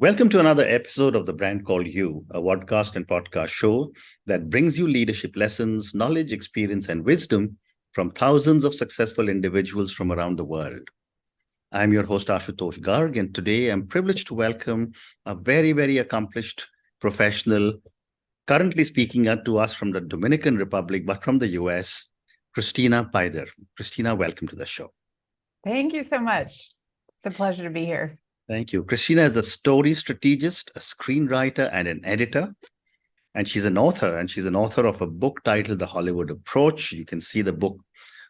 Welcome to another episode of The Brand Called You, a podcast and podcast show that brings you leadership lessons, knowledge, experience, and wisdom from thousands of successful individuals from around the world. I'm your host, Ashutosh Garg, and today I'm privileged to welcome a very, very accomplished professional, currently speaking to us from the Dominican Republic, but from the US, Kristina Paider. Kristina, welcome to the show. Thank you so much. It's a pleasure to be here. Thank you. Kristina is a story strategist, a screenwriter, and an editor. And she's an author, of a book titled The Hollywood Approach. You can see the book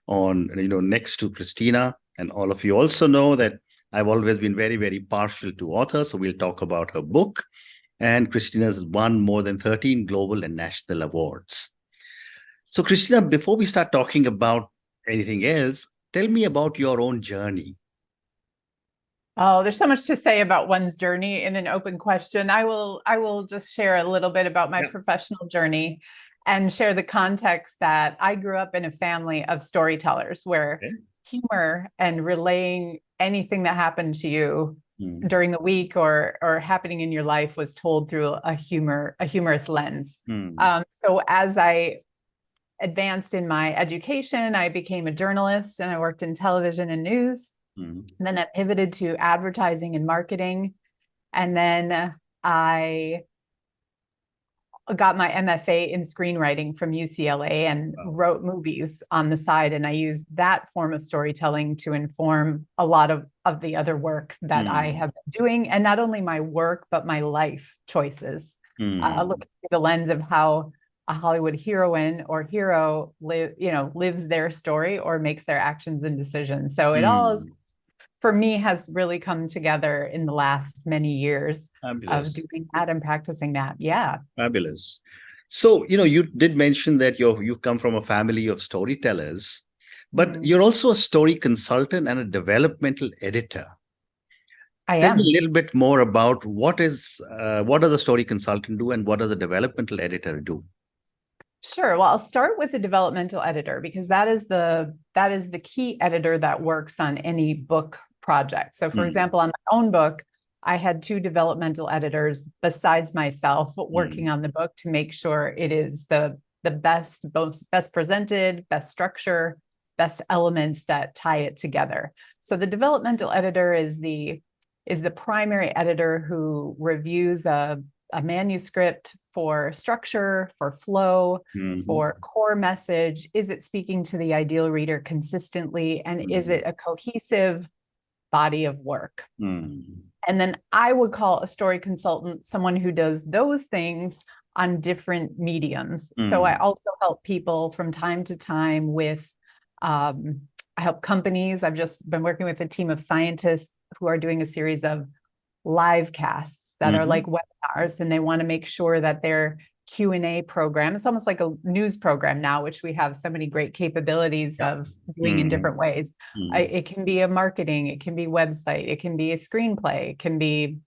on, next to Kristina. And all of you also know that I've always been very, very partial to authors. So we'll talk about her book. And Kristina has won more than 13 global and national awards. So Kristina, before we start talking about anything else, tell me about your own journey. Oh, there's so much to say about one's journey in an open question. I will just share a little bit about my professional journey and share the context that I grew up in a family of storytellers where humor and relaying anything that happened to you during the week or happening in your life was told through a humorous lens. So as I advanced in my education, I became a journalist and I worked in television and news. And then I pivoted to advertising and marketing. And then I got my MFA in screenwriting from UCLA and wrote movies on the side. And I used that form of storytelling to inform a lot of the other work that I have been doing. And not only my work, but my life choices. Looking through the lens of how a Hollywood heroine or hero lives their story or makes their actions and decisions. So it all is, for me, has really come together in the last many years of doing that and practicing that. Yeah. Fabulous. So, you did mention that you've come from a family of storytellers, but you're also a story consultant and a developmental editor. Tell me a little bit more about what does the story consultant do and what does the developmental editor do? Sure. Well, I'll start with the developmental editor because that is the key editor that works on any book project. So for example, on my own book, I had two developmental editors besides myself working on the book to make sure it is the best presented, best structure, best elements that tie it together. So the developmental editor is the primary editor who reviews a manuscript for structure, for flow, for core message. Is it speaking to the ideal reader consistently? And is it a cohesive body of work? And then I would call a story consultant someone who does those things on different mediums. So I also help people from time to time with, I help companies. I've just been working with a team of scientists who are doing a series of live casts that are like webinars, and they want to make sure that their Q&A program, it's almost like a news program now, which we have so many great capabilities of doing in different ways. It can be a marketing, it can be website, it can be a screenplay, it can be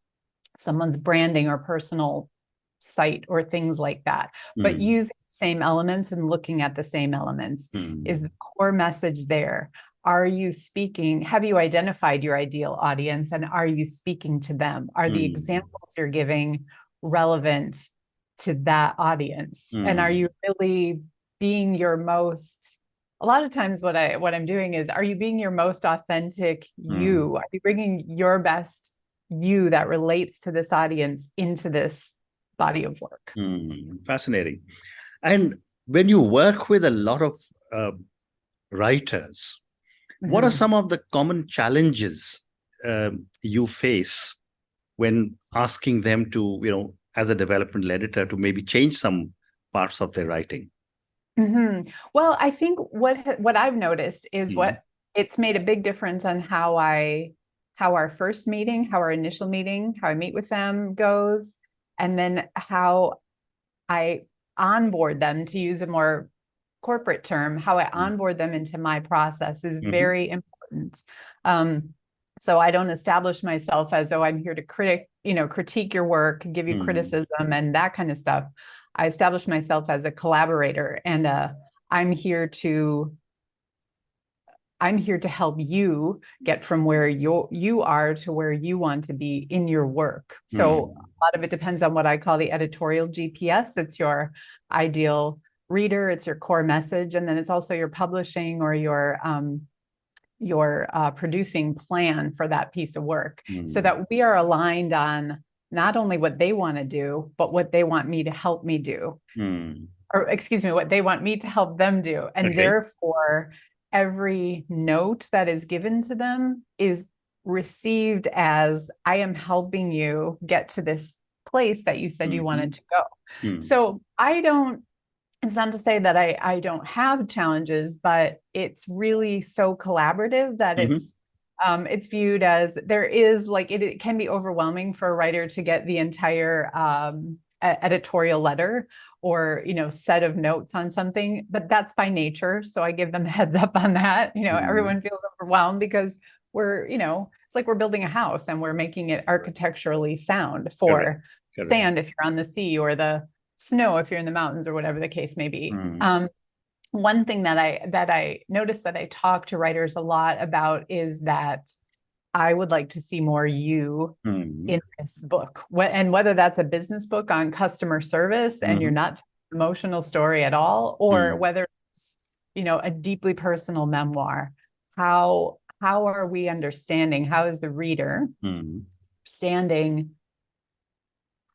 someone's branding or personal site or things like that. But using the same elements and looking at the same elements is the core message there. Are you speaking? Have you identified your ideal audience and are you speaking to them? Are the examples you're giving relevant to that audience? And are you really being your most, a lot of times what I'm doing is, are you being your most authentic you? Are you bringing your best you that relates to this audience into this body of work? Fascinating. And when you work with a lot of writers, what are some of the common challenges you face when asking them to, as a developmental editor, to maybe change some parts of their writing? Well, I think what I've noticed is it's made a big difference on how our first meeting, how our initial meeting, how I meet with them goes, and then how I onboard them, to use a more corporate term, how I onboard them into my process is very important. So I don't establish myself as, oh, I'm here to critique your work, give you criticism and that kind of stuff. I establish myself as a collaborator and I'm here to I'm here to help you get from where you are to where you want to be in your work. So a lot of it depends on what I call the editorial GPS. It's your ideal reader, it's your core message, and then it's also your publishing or your producing plan for that piece of work, so that we are aligned on not only what they want to do, but what they want me to help me do. Or excuse me, what they want me to help them do. And therefore, every note that is given to them is received as, I am helping you get to this place that you said you wanted to go. So it's not to say that I don't have challenges, but it's really so collaborative that it's viewed as, there is like, it can be overwhelming for a writer to get the entire editorial letter or, set of notes on something, but that's by nature. So I give them a heads up on that. Everyone feels overwhelmed because it's like we're building a house and we're making it architecturally sound for sand if you're on the sea, or the snow if you're in the mountains, or whatever the case may be. One thing that I noticed that I talk to writers a lot about is that I would like to see more you in this book. And whether that's a business book on customer service and you're not an emotional story at all, or whether it's, a deeply personal memoir, how are we understanding, how is the reader understanding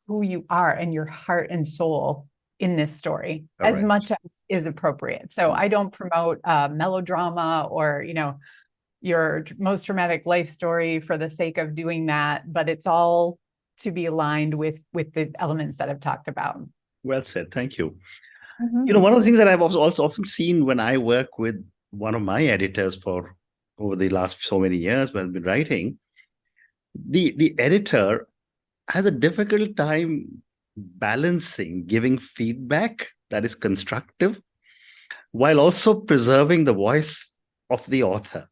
who you are and your heart and soul in this story as much as is appropriate. So I don't promote melodrama or, your most traumatic life story for the sake of doing that, but it's all to be aligned with the elements that I've talked about. Well said. Thank you. One of the things that I've also often seen when I work with one of my editors for over the last so many years when I've been writing, the editor has a difficult time balancing giving feedback that is constructive while also preserving the voice of the author.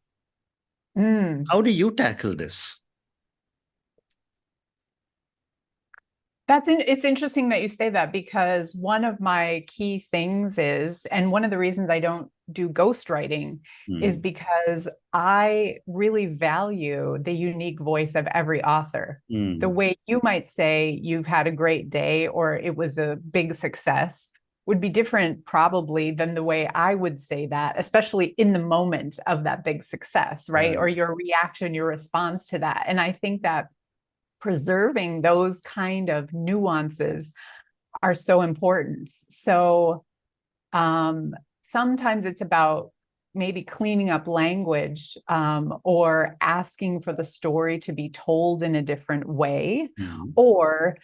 How do you tackle this? It's interesting that you say that, because one of my key things is, and one of the reasons I don't do ghostwriting is because I really value the unique voice of every author. The way you might say you've had a great day or it was a big success would be different probably than the way I would say that, especially in the moment of that big success, right? Or your reaction, your response to that. And I think that preserving those kind of nuances are so important. So sometimes it's about maybe cleaning up language or asking for the story to be told in a different way. Or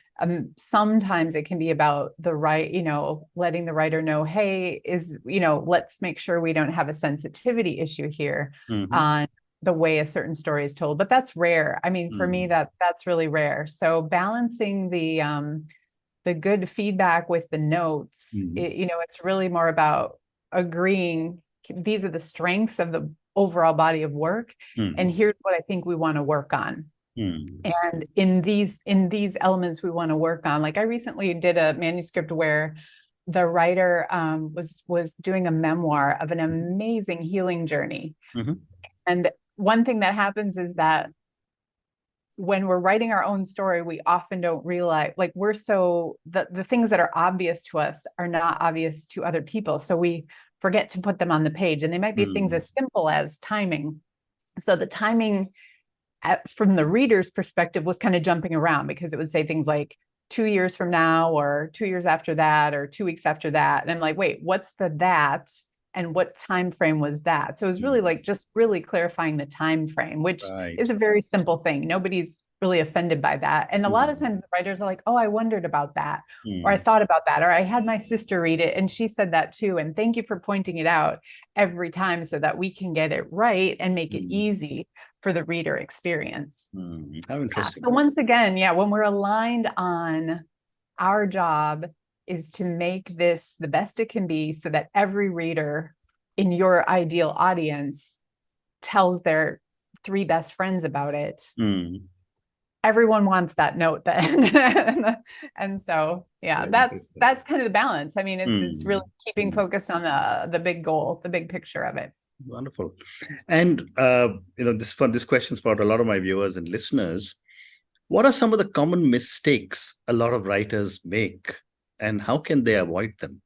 sometimes it can be about letting the writer know, hey, let's make sure we don't have a sensitivity issue here on the way a certain story is told. But that's rare. I mean, for me, that's really rare. So balancing the good feedback with the notes, it's really more about agreeing these are the strengths of the overall body of work, and here's what I think we want to work on. And in these elements we want to work on, like I recently did a manuscript where the writer was doing a memoir of an amazing healing journey. And one thing that happens is that when we're writing our own story, we often don't realize, like, the things that are obvious to us are not obvious to other people. So we forget to put them on the page. And they might be things as simple as timing. So the timing from the reader's perspective was kind of jumping around, because it would say things like 2 years from now, or 2 years after that, or 2 weeks after that. And I'm like, wait, what's that? And what time frame was that? So it was really like just really clarifying the time frame, which is a very simple thing. Nobody's really offended by that. And a lot of times the writers are like, oh, I wondered about that, or I thought about that, or I had my sister read it and she said that too. And thank you for pointing it out every time so that we can get it right and make it easy for the reader experience. How interesting. So once again, when we're aligned on our job is to make this the best it can be so that every reader in your ideal audience tells their 3 best friends about it. everyone wants that note then. And so, yeah, that's kind of the balance. I mean, it's really keeping focused on the big goal, the big picture of it. Wonderful. And this question's for a lot of my viewers and listeners. What are some of the common mistakes a lot of writers make, and how can they avoid them?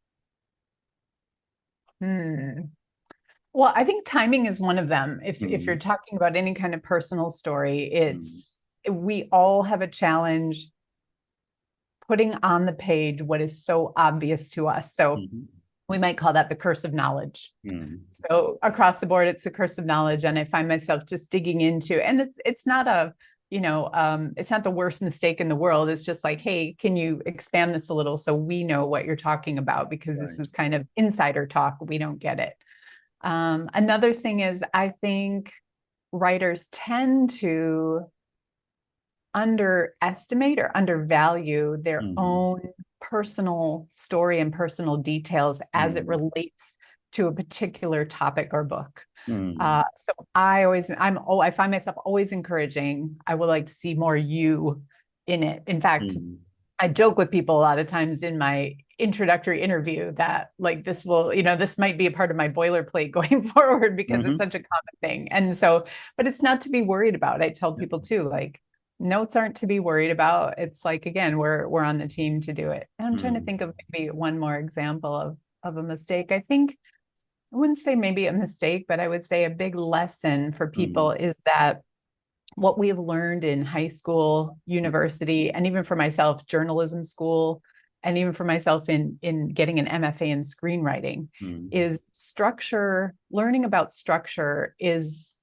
Well, I think timing is one of them. If you're talking about any kind of personal story, we all have a challenge putting on the page what is so obvious to us. So we might call that the curse of knowledge. So across the board, it's the curse of knowledge. And I find myself just digging into, and it's not it's not the worst mistake in the world. It's just like, hey, can you expand this a little so we know what you're talking about? Because this is kind of insider talk. We don't get it. Another thing is, I think writers tend to underestimate or undervalue their own personal story and personal details as it relates to a particular topic or book. So I find myself always encouraging, I would like to see more you in it. In fact, I joke with people a lot of times in my introductory interview that like this might be a part of my boilerplate going forward because it's such a common thing. And so, but it's not to be worried about. I tell people too, like, notes aren't to be worried about. It's like, again, we're on the team to do it. And I'm trying to think of maybe one more example of a mistake. I think I wouldn't say maybe a mistake, but I would say a big lesson for people is that what we've learned in high school, university, and even for myself, journalism school, and even for myself in getting an MFA in screenwriting, is structure. Learning about structure is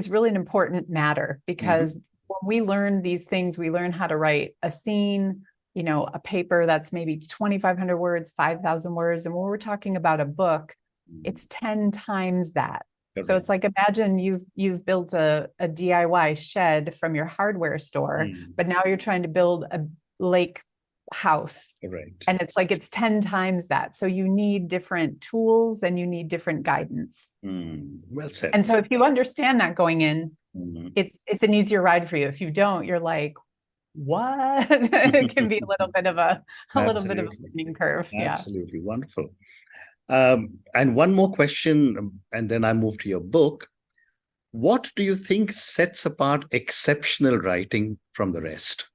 really an important matter, because when we learn these things, we learn how to write a scene, a paper that's maybe 2,500 words, 5,000 words. And when we're talking about a book, it's 10 times that. Okay. So it's like, imagine you've built a DIY shed from your hardware store, but now you're trying to build a lake house. Right. And it's like, it's 10 times that. So you need different tools and you need different guidance. Well said. And so if you understand that going in, it's an easier ride for you. If you don't, you're like, what? It can be a little bit of a learning curve. Absolutely. Wonderful. And one more question, and then I move to your book. What do you think sets apart exceptional writing from the rest?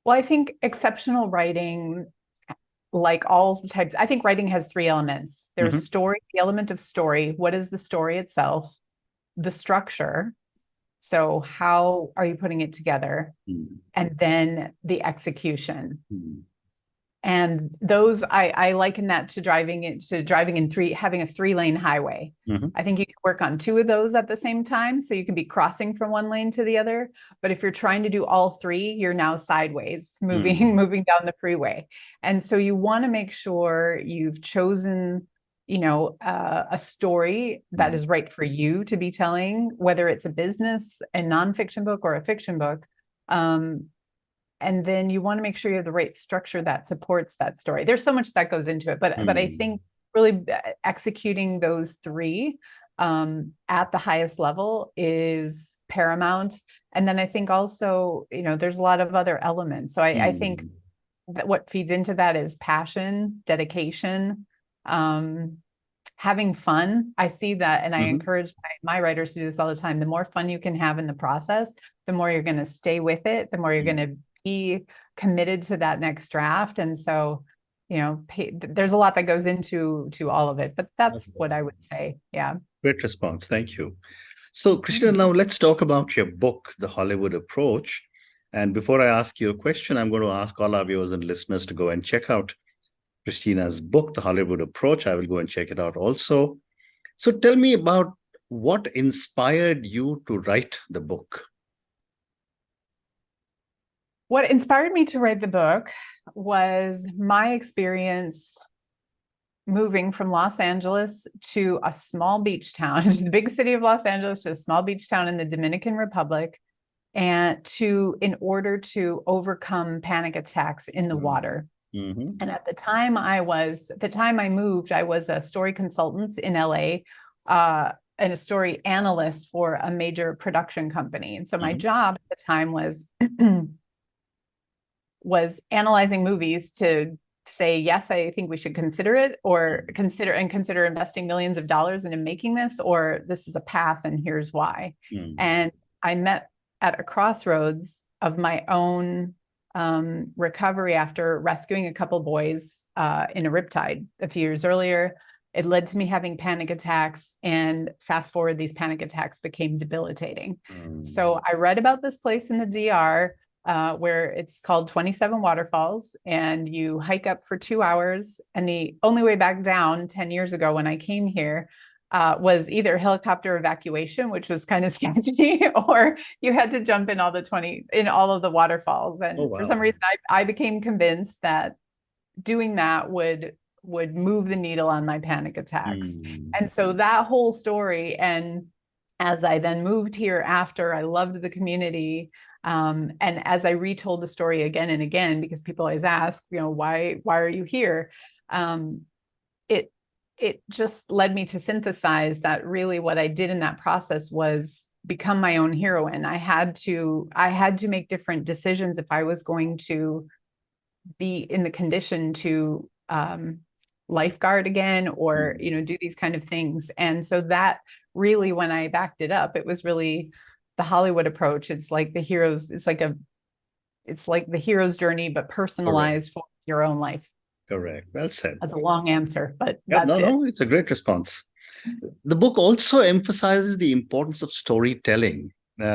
Well, I think exceptional writing, like all types, I think writing has three elements. There's story, the element of story. What is the story itself? The structure. So how are you putting it together? And then the execution. And those, I liken that to having a 3-lane highway. I think you can work on 2 of those at the same time. So you can be crossing from one lane to the other. But if you're trying to do all 3, you're now sideways, moving down the freeway. And so you want to make sure you've chosen, a story that is right for you to be telling, whether it's a business, a nonfiction book, or a fiction book. And then you want to make sure you have the right structure that supports that story. There's so much that goes into it, but I think really executing those 3 at the highest level is paramount. And then I think also, there's a lot of other elements. So I think that what feeds into that is passion, dedication, having fun. I see that, and I encourage my writers to do this all the time. The more fun you can have in the process, the more you're going to stay with it, the more you're going to be committed to that next draft. And so, there's a lot that goes into all of it, but that's what I would say. Yeah. Great response. Thank you. So, Kristina, now let's talk about your book, The Hollywood Approach. And before I ask you a question, I'm going to ask all our viewers and listeners to go and check out Kristina's book, The Hollywood Approach. I will go and check it out also. So tell me about what inspired you to write the book. What inspired me to write the book was my experience moving from Los Angeles to a small beach town, to the big city of Los Angeles, to a small beach town in the Dominican Republic, in order to overcome panic attacks in the water. Mm-hmm. And at the time I moved, I was a story consultant in LA, and a story analyst for a major production company. And so my job at the time was analyzing movies to say, yes, I think we should consider it, or consider investing millions of dollars into making this, or this is a pass and here's why. And I met at a crossroads of my own recovery after rescuing a couple boys in a riptide a few years earlier. It led to me having panic attacks, and fast forward, these panic attacks became debilitating. So I read about this place in the DR where it's called 27 Waterfalls, and you hike up for 2 hours. And the only way back down 10 years ago when I came here was either helicopter evacuation, which was kind of sketchy, or you had to jump in all of the waterfalls. And for some reason, I became convinced that doing that would move the needle on my panic attacks. And so that whole story, and as I then moved here after, I loved the community. And as I retold the story again and again, because people always ask, why are you here? It just led me to synthesize that really what I did in that process was become my own heroine. I had to make different decisions if I was going to be in the condition to lifeguard again, or do these kind of things. And so that really, when I backed it up, it was really the Hollywood approach. It's like the hero's journey, but personalized for your own life. Correct. Well said. That's a long answer, but no, it's a great response. The book also emphasizes the importance of storytelling. We've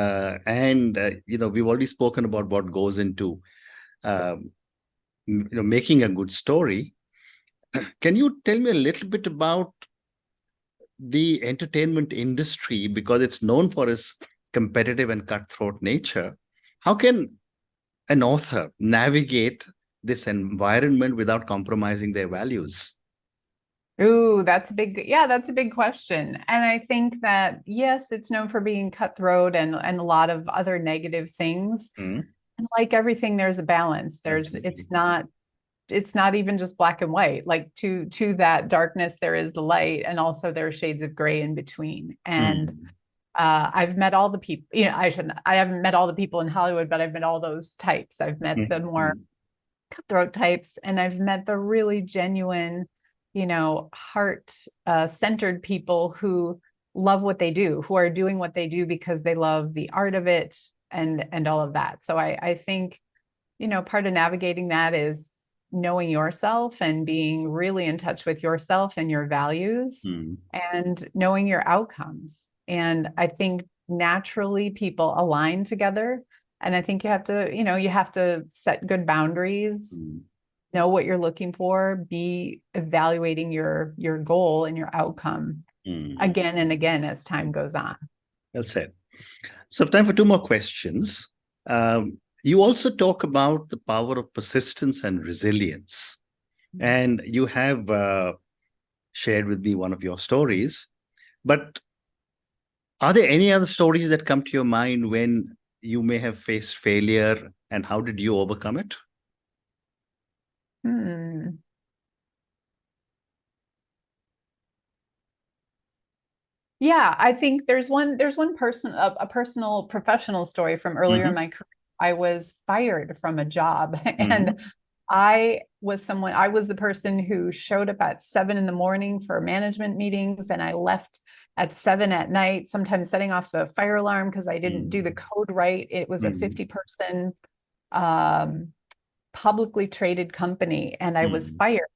already spoken about what goes into making a good story. Can you tell me a little bit about the entertainment industry, because it's known for its competitive and cutthroat nature? How can an author navigate this environment without compromising their values? Ooh, that's a big question. And I think that, yes, it's known for being cutthroat and a lot of other negative things. And like everything, there's a balance. It's not even just black and white. Like to that darkness, there is the light, and also there are shades of gray in between. And I've met all the people, I haven't met all the people in Hollywood, but I've met all those types. I've met the more cutthroat types, and I've met the really genuine, heart centered people who love what they do, who are doing what they do because they love the art of it and all of that. So I think, part of navigating that is knowing yourself and being really in touch with yourself and your values, and knowing your outcomes. And I think naturally people align together. And I think you have to set good boundaries, know what you're looking for, be evaluating your goal and your outcome again and again as time goes on. Well said. So time for two more questions. You also talk about the power of persistence and resilience. And you have shared with me one of your stories. But are there any other stories that come to your mind when you may have faced failure, and how did you overcome it? Yeah, I think there's one a personal professional story from earlier in my career. I was fired from a job, and I was the person who showed up at 7 a.m. for management meetings, and I left at 7 p.m, sometimes setting off the fire alarm because I didn't do the code right. It was a 50-person publicly traded company, and I was fired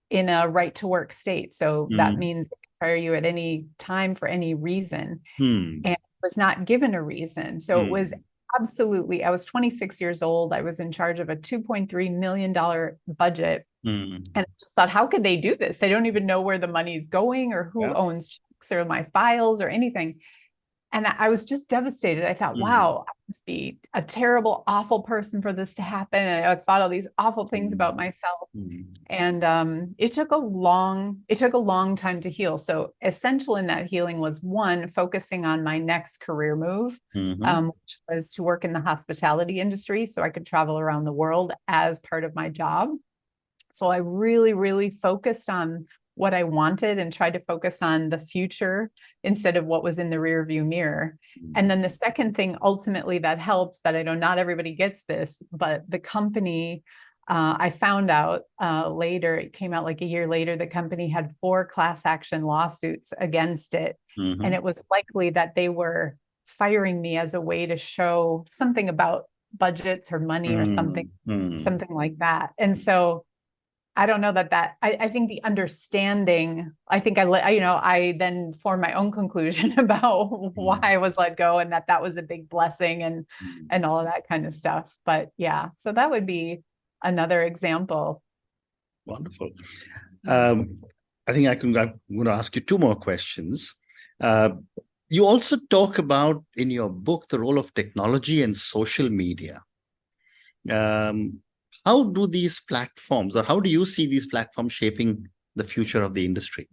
in a right to work state. So that means they can fire you at any time for any reason. And was not given a reason. So it was absolutely, I was 26 years old. I was in charge of a $2.3 million budget. And I just thought, how could they do this? They don't even know where the money's going or who owns checks or my files or anything. And I was just devastated. I thought, wow, I must be a terrible, awful person for this to happen. And I thought all these awful things about myself. And it took a long time to heal. So essential in that healing was, one, focusing on my next career move, which was to work in the hospitality industry so I could travel around the world as part of my job. So I really, really focused on what I wanted and tried to focus on the future instead of what was in the rearview mirror. And then the second thing ultimately that helped, that I know not everybody gets this, but the company, I found out later, it came out like a year later, the company had 4 class action lawsuits against it. Mhm. And it was likely that they were firing me as a way to show something about budgets or money or something like that. And so I don't know I think the understanding, I think I then formed my own conclusion about why I was let go, and that was a big blessing and all of that kind of stuff. But yeah, so that would be another example. Wonderful. I think I'm going to ask you 2 more questions. You also talk about in your book the role of technology and social media. How do these platforms, or how do you see these platforms shaping the future of the industry?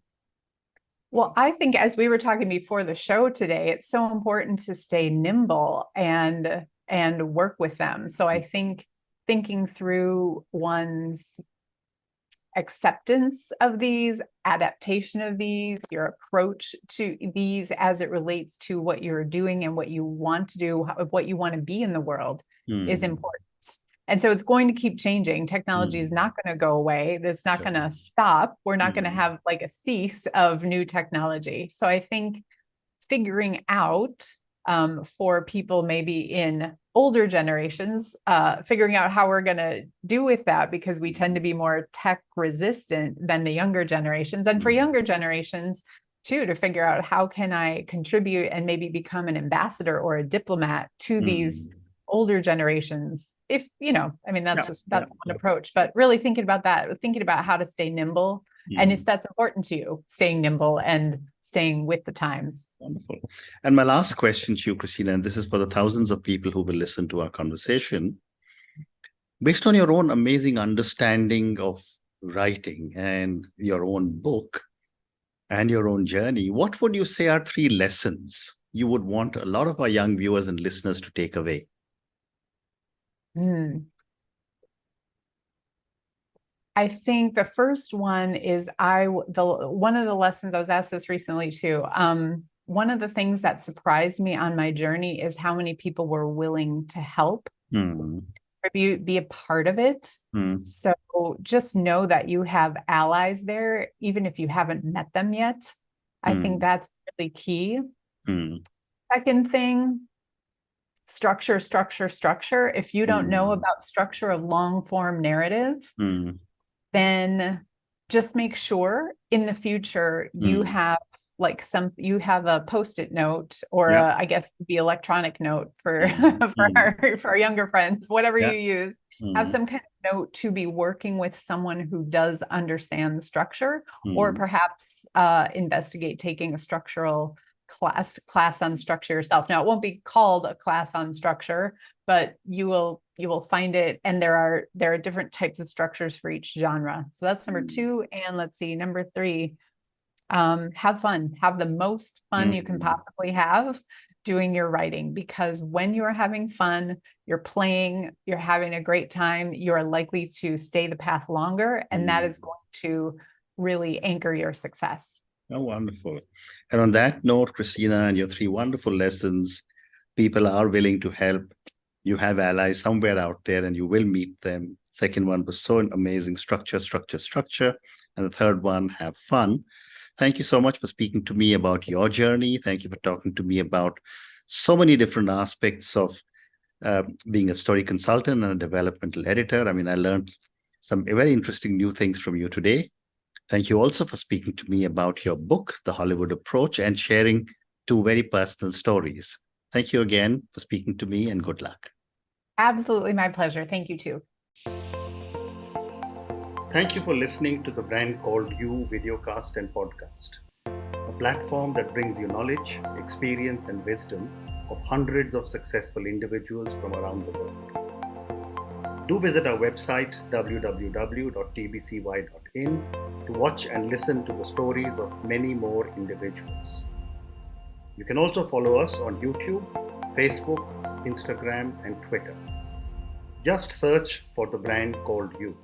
Well, I think as we were talking before the show today, it's so important to stay nimble and work with them. So I think thinking through one's acceptance of these, adaptation of these, your approach to these as it relates to what you're doing and what you want to do, what you want to be in the world is important. And so it's going to keep changing. Technology is not going to go away. It's not going to stop. We're not going to have like a cease of new technology. So I think figuring out for people maybe in older generations, figuring out how we're going to do with that, because we tend to be more tech resistant than the younger generations. And for younger generations too, to figure out how can I contribute and maybe become an ambassador or a diplomat to these older generations. If, I mean, that's one approach, but really thinking about how to stay nimble. And if that's important to you, staying nimble and staying with the times. Wonderful. And my last question to you, Kristina, and this is for the thousands of people who will listen to our conversation. Based on your own amazing understanding of writing and your own book and your own journey, what would you say are 3 lessons you would want a lot of our young viewers and listeners to take away? I think the first one is one of the lessons, I was asked this recently too. One of the things that surprised me on my journey is how many people were willing to help, contribute, be a part of it. So just know that you have allies there, even if you haven't met them yet. I think that's really key. Second thing, structure. If you don't know about structure of long form narrative, then just make sure in the future you have a Post-it note or I guess the electronic note for our younger friends, whatever you use. Have some kind of note to be working with someone who does understand the structure, or perhaps investigate taking a structural class on structure yourself. Now, it won't be called a class on structure, but you will find it, and there are different types of structures for each genre. So that's number 2. And let's see, number 3, have fun. Have the most fun you can possibly have doing your writing, because when you're having fun, you're playing, you're having a great time, you're likely to stay the path longer, and that is going to really anchor your success. Oh, wonderful. And on that note, Kristina, and your 3 wonderful lessons, people are willing to help. You have allies somewhere out there, and you will meet them. Second one was so amazing, structure. And the third one, have fun. Thank you so much for speaking to me about your journey. Thank you for talking to me about so many different aspects of being a story consultant and a developmental editor. I mean, I learned some very interesting new things from you today. Thank you also for speaking to me about your book, The Hollywood Approach, and sharing 2 very personal stories. Thank you again for speaking to me, and good luck. Absolutely, my pleasure. Thank you too. Thank you for listening to The Brand Called You videocast and podcast, a platform that brings you knowledge, experience, and wisdom of hundreds of successful individuals from around the world. Do visit our website, www.tbcy.in, to watch and listen to the stories of many more individuals. You can also follow us on YouTube, Facebook, Instagram, and Twitter. Just search for The Brand Called You.